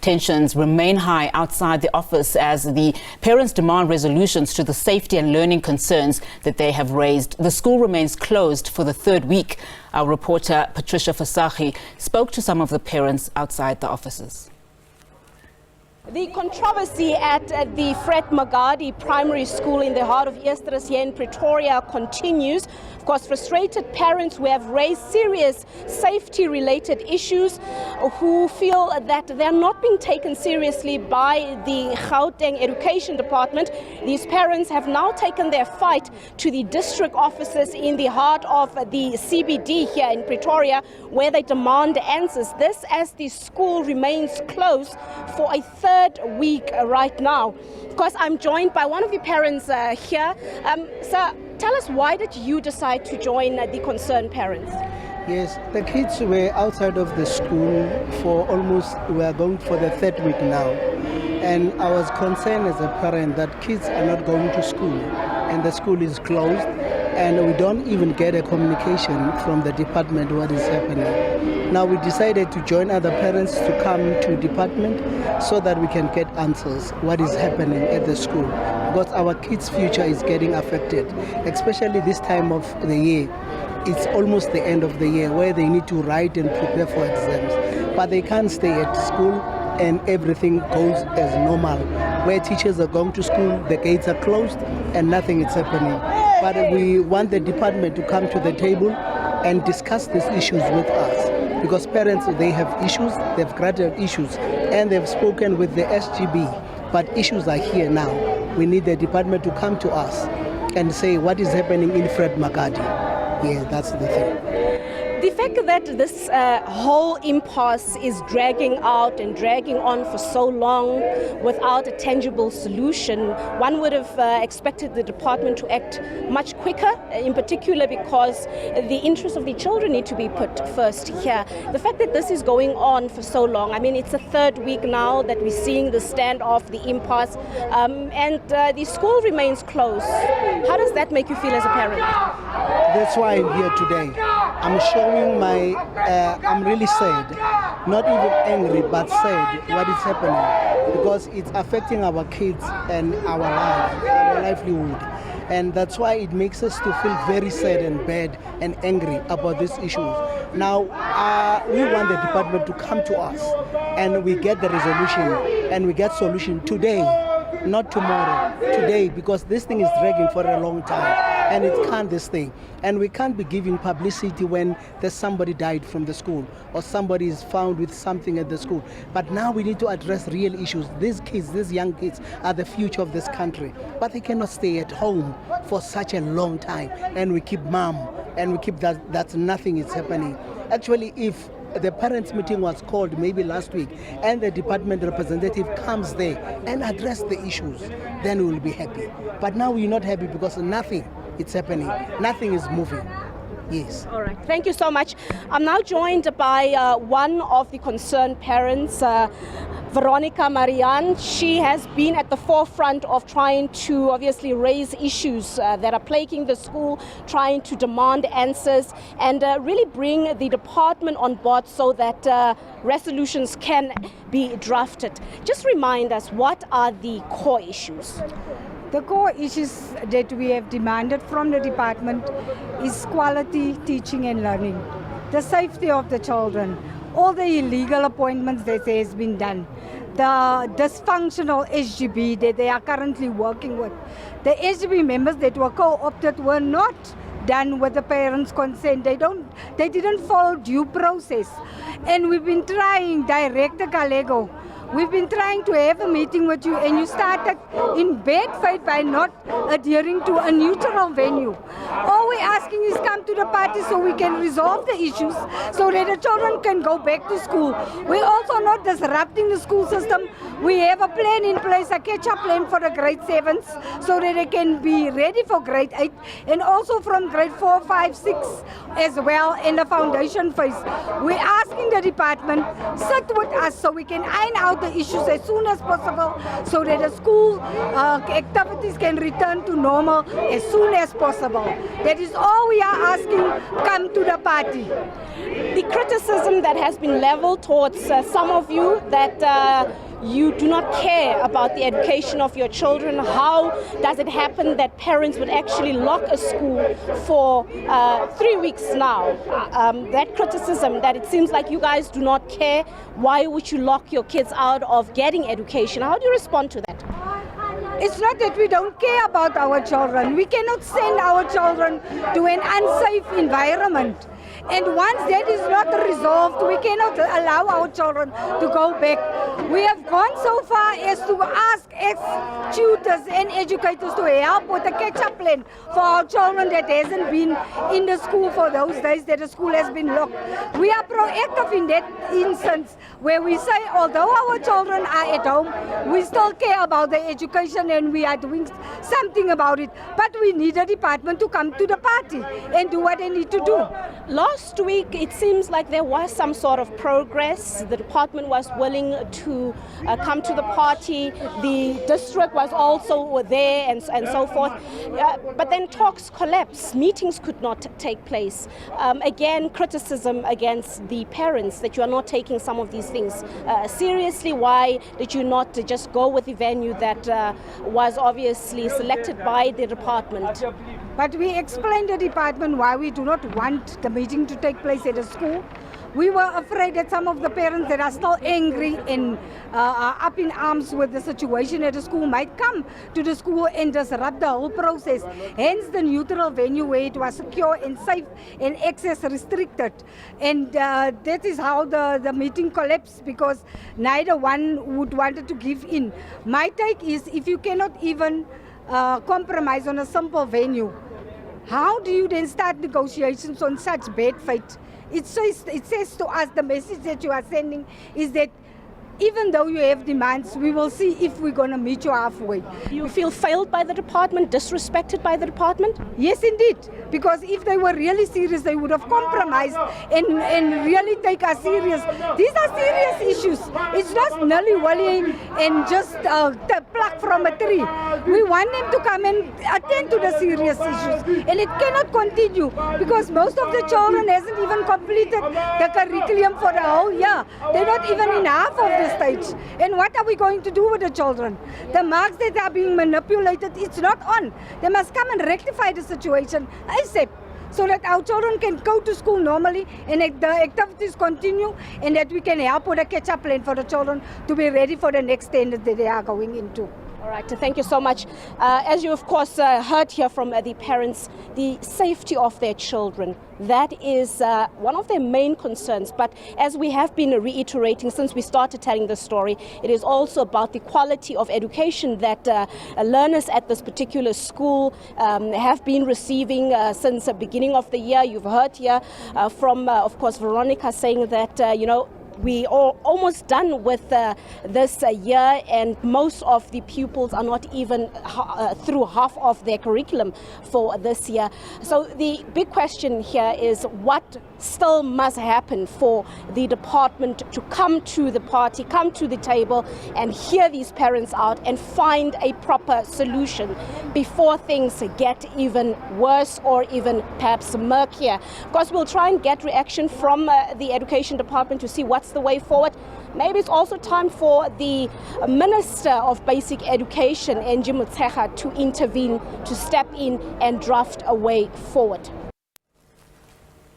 Tensions remain high outside the office as the parents demand resolutions to the safety and learning concerns that they have raised. The school remains closed for the third week. Our reporter Patricia Visagie spoke to some of the parents outside the offices. The controversy at the Fred Magardie Primary School in the heart of Eersterust here in Pretoria continues. Of course, frustrated parents who have raised serious safety-related issues who feel that they're not being taken seriously by the Gauteng Education Department. These parents have now taken their fight to the district offices in the heart of the CBD here in Pretoria, where they demand answers. This as the school remains closed for a third week right now. Of course, I'm joined by one of the parents here. Sir, tell us, why did you decide to join the concerned parents? Yes, the kids were outside of the school for we are going for the third week now. And I was concerned as a parent that kids are not going to school and the school is closed and we don't even get a communication from the department what is happening. Now we decided to join other parents to come to department so that we can get answers what is happening at the school, because our kids' future is getting affected, especially this time of the year. It's almost the end of the year where they need to write and prepare for exams, but they can't stay at school and everything goes as normal. Where teachers are going to school, the gates are closed and nothing is happening. But we want the department to come to the table and discuss these issues with us, because parents, they have issues, they've granted issues, and they've spoken with the SGB, but issues are here now. We need the department to come to us and say what is happening in Fred Magardie. Yeah, that's the thing. The fact that this whole impasse is dragging out and dragging on for so long without a tangible solution, one would have expected the department to act much quicker, in particular because the interests of the children need to be put first here. The fact that this is going on for so long, I mean, it's the third week now that we're seeing the standoff, the impasse, and the school remains closed. How does that make you feel as a parent? That's why I'm here today. I'm showing I'm really sad, not even angry, but sad what is happening, because it's affecting our kids and our life, our livelihood. And that's why it makes us to feel very sad and bad and angry about these issues. Now, we want the department to come to us and we get the resolution and we get solution today, not tomorrow, today, because this thing is dragging for a long time. And it can't, this thing. And we can't be giving publicity when there's somebody died from the school or somebody is found with something at the school. But now we need to address real issues. These kids, these young kids are the future of this country. But they cannot stay at home for such a long time. And we keep mum and we keep that nothing is happening. Actually, if the parents' meeting was called maybe last week and the department representative comes there and address the issues, then we will be happy. But now we're not happy because nothing is happening. Nothing is moving. Yes. All right. Thank you so much. I'm now joined by one of the concerned parents, Veronica Marianne. She has been at the forefront of trying to obviously raise issues that are plaguing the school, trying to demand answers and really bring the department on board so that resolutions can be drafted. Just remind us, what are the core issues? The core issues that we have demanded from the department is quality teaching and learning, the safety of the children, all the illegal appointments that has been done, the dysfunctional SGB that they are currently working with. The SGB members that were co-opted were not done with the parents' consent. They didn't follow due process. And we've been trying, Director Galego, we've been trying to have a meeting with you and you started in bad faith by not adhering to a neutral venue. All we're asking is come to the party so we can resolve the issues so that the children can go back to school. We're also not disrupting the school system. We have a plan in place, a catch-up plan for the grade 7s so that they can be ready for grade 8 and also from grade 4, 5, 6 as well in the foundation phase. We're asking the department, sit with us so we can iron out out the issues as soon as possible so that the school activities can return to normal as soon as possible. That is all we are asking. Come to the party. The criticism that has been leveled towards some of you that you do not care about the education of your children. How does it happen that parents would actually lock a school for 3 weeks now? That criticism that it seems like you guys do not care. Why would you lock your kids out of getting education? How do you respond to that? It's not that we don't care about our children. We cannot send our children to an unsafe environment. And once that is not resolved, we cannot allow our children to go back. We have gone so far as to ask ex-tutors and educators to help with a catch-up plan for our children that hasn't been in the school for those days that the school has been locked. We are proactive in that instance where we say, although our children are at home, we still care about their education and we are doing something about it. But we need a department to come to the party and do what they need to do. Last week, it seems like there was some sort of progress. The department was willing to come to the party. The district was also there and so forth. But then talks collapsed. Meetings could not take place. Again, criticism against the parents that you are not taking some of these things seriously. Why did you not just go with the venue that was obviously selected by the department? But we explained to the department why we do not want the meeting to take place at the school. We were afraid that some of the parents that are still angry and are up in arms with the situation at the school might come to the school and disrupt the whole process. Hence the neutral venue where it was secure and safe and access restricted. And that is how the meeting collapsed, because neither one would wanted to give in. My take is, if you cannot even compromise on a simple venue, how do you then start negotiations on such bad faith? It says to us, the message that you are sending is that even though you have demands, we will see if we're going to meet you halfway. You feel failed by the department, disrespected by the department? Yes, indeed. Because if they were really serious, they would have compromised and really take us serious. These are serious issues. It's not nilly-willy and just the pluck from a tree. We want them to come and attend to the serious issues. And it cannot continue because most of the children hasn't even completed the curriculum for the whole year. They're not even in half of the stage. And what are we going to do with the children? The marks that are being manipulated, it's not on. They must come and rectify the situation ASAP, so that our children can go to school normally and the activities continue, and that we can help with a catch-up plan for the children to be ready for the next standard that they are going into. All right, thank you so much. As you, of course, heard here from the parents, the safety of their children, that is one of their main concerns. But as we have been reiterating since we started telling the story, it is also about the quality of education that learners at this particular school have been receiving since the beginning of the year. You've heard here from, of course, Veronica saying that, we are almost done with this year, and most of the pupils are not even through half of their curriculum for this year. So the big question here is what still must happen for the department to come to the party, come to the table and hear these parents out and find a proper solution before things get even worse or even perhaps murkier. Of course, we'll try and get reaction from the education department to see what's the way forward. Maybe it's also time for the Minister of Basic Education, Angie Motshekga, to intervene, to step in and draft a way forward.